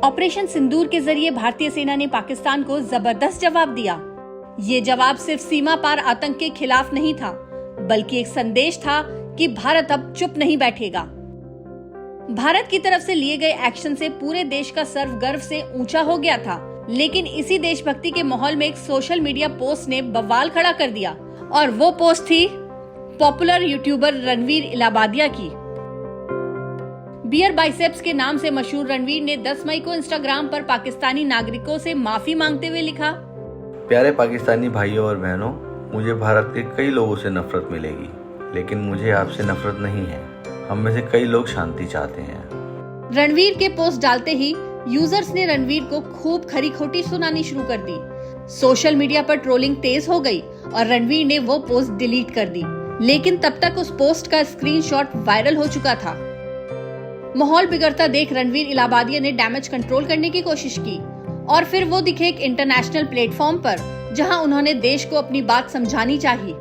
Operation सिंदूर के जरिए भारतीय सेना ने पाकिस्तान को जबरदस्त जवाब दिया। ये जवाब सिर्फ सीमा पार आतंक के खिलाफ नहीं था, बल्कि एक संदेश था कि भारत अब चुप नहीं बैठेगा। भारत की तरफ से लिए गए एक्शन से पूरे देश का सर गर्व से ऊंचा हो गया था, लेकिन इसी देशभक्ति के माहौल में एक सोशल मीडिया पोस्ट ने बवाल खड़ा कर दिया, और वो पोस्ट थी पॉपुलर यूट्यूबर रणवीर इलाहाबादिया की। बियर बाइसेप्स के नाम से मशहूर रणवीर ने 10 मई को इंस्टाग्राम पर पाकिस्तानी नागरिकों से माफी मांगते हुए लिखा, प्यारे पाकिस्तानी भाइयों और बहनों, मुझे भारत के कई लोगों से नफरत मिलेगी, लेकिन मुझे आपसे नफरत नहीं है। हम में से कई लोग शांति चाहते हैं। रणवीर के पोस्ट डालते ही यूजर्स ने रणवीर को खूब खरी खोटी सुनानी शुरू कर दी। सोशल मीडिया पर ट्रोलिंग तेज हो गई और रणवीर ने वो पोस्ट डिलीट कर दी, लेकिन तब तक उस पोस्ट का स्क्रीनशॉट वायरल हो चुका था। माहौल बिगड़ता देख रणवीर इलाहाबादिया ने डैमेज कंट्रोल करने की कोशिश की और फिर वो दिखे एक इंटरनेशनल प्लेटफॉर्म पर, जहां उन्होंने देश को अपनी बात समझानी चाहिए।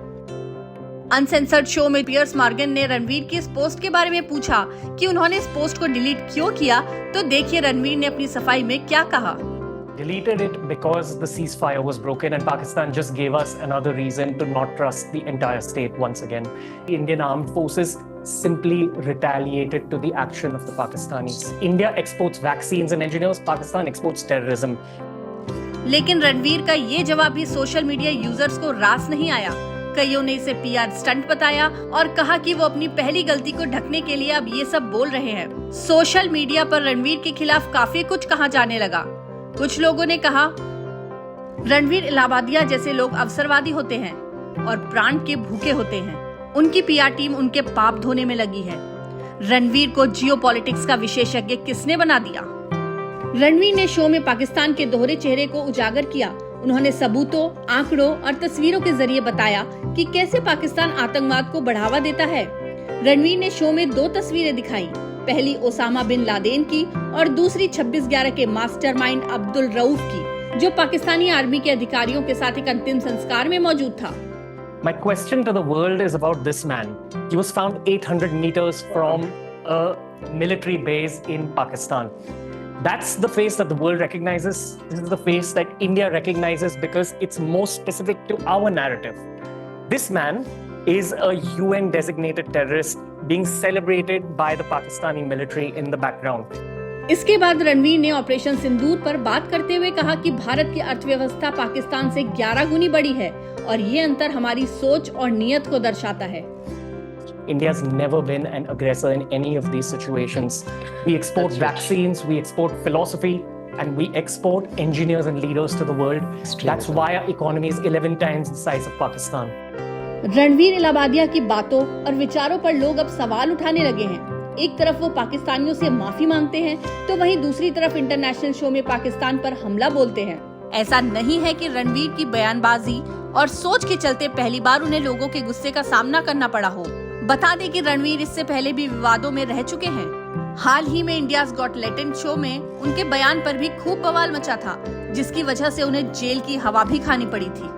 अनसेंसर्ड शो में पियर्स मॉर्गन ने रणवीर की इस पोस्ट के बारे में पूछा कि उन्होंने इस पोस्ट को डिलीट क्यों किया, तो देखिए रणवीर ने अपनी सफाई में क्या कहा। Deleted it because the ceasefire was broken and Pakistan just gave us another reason to not trust the entire state once again. The Indian armed forces simply retaliated to the action of the Pakistanis. India exports vaccines and engineers, Pakistan exports terrorism. लेकिन रणवीर का ये जवाब भी social media users को रास नहीं आया। कईयों ने इसे पीआर स्टंट बताया और कहा कि वो अपनी पहली गलती को ढकने के लिए अब ये सब बोल रहे हैं। सोशल मीडिया पर रणवीर के खिलाफ काफी कुछ कहा जाने लगा। कुछ लोगों ने कहा, रणवीर इलाहाबादिया जैसे लोग अवसरवादी होते हैं और प्राण के भूखे होते हैं। उनकी पीआर टीम उनके पाप धोने में लगी है। रणवीर को जियोपॉलिटिक्स का विशेषज्ञ किसने बना दिया? रणवीर ने शो में पाकिस्तान के दोहरे चेहरे को उजागर किया। उन्होंने सबूतों, आंकड़ों और तस्वीरों के जरिए बताया कि कैसे पाकिस्तान आतंकवाद को बढ़ावा देता है। रणवीर ने शो में 2 तस्वीरें दिखाई, पहली ओसामा बिन लादेन की और दूसरी 26/11 के मास्टरमाइंड अब्दुल रऊफ की, जो पाकिस्तानी आर्मी के अधिकारियों के साथ एक अंतिम संस्कार में मौजूद था। My question to the world is about this man. He was found 800 meters from a military base in Pakistan. That's the face that the world recognizes. This is the face that India recognizes because it's most specific to our narrative. This man is a UN designated terrorist being celebrated by the Pakistani military in the background. इसके बाद रणवीर ने operation सिंदूर पर बात करते हुए कहा कि भारत की अर्थव्यवस्था पाकिस्तान से 11 गुनी बड़ी है और ये अंतर हमारी सोच और नीयत को दर्शाता है। India has never been an aggressor in any of these situations. We export vaccines, we export philosophy, and we export engineers and leaders to the world. That's why our economy is 11 times the size of Pakistan. Ranveer Allahbadia की बातों और विचारों पर लोग अब सवाल उठाने लगे हैं। एक तरफ वो पाकिस्तानियों से माफी मांगते हैं, तो वहीं दूसरी तरफ इंटरनेशनल शो में पाकिस्तान पर हमला बोलते हैं। ऐसा नहीं है कि रणवीर की बयानबाजी और सोच के चलते पहली बार उन्हें लोगों के गुस्से का सामना करना पड़ा हो। बता दें कि रणवीर इससे पहले भी विवादों में रह चुके हैं। हाल ही में इंडियाज गॉट टैलेंट शो में उनके बयान पर भी खूब बवाल मचा था, जिसकी वजह से उन्हें जेल की हवा भी खानी पड़ी थी।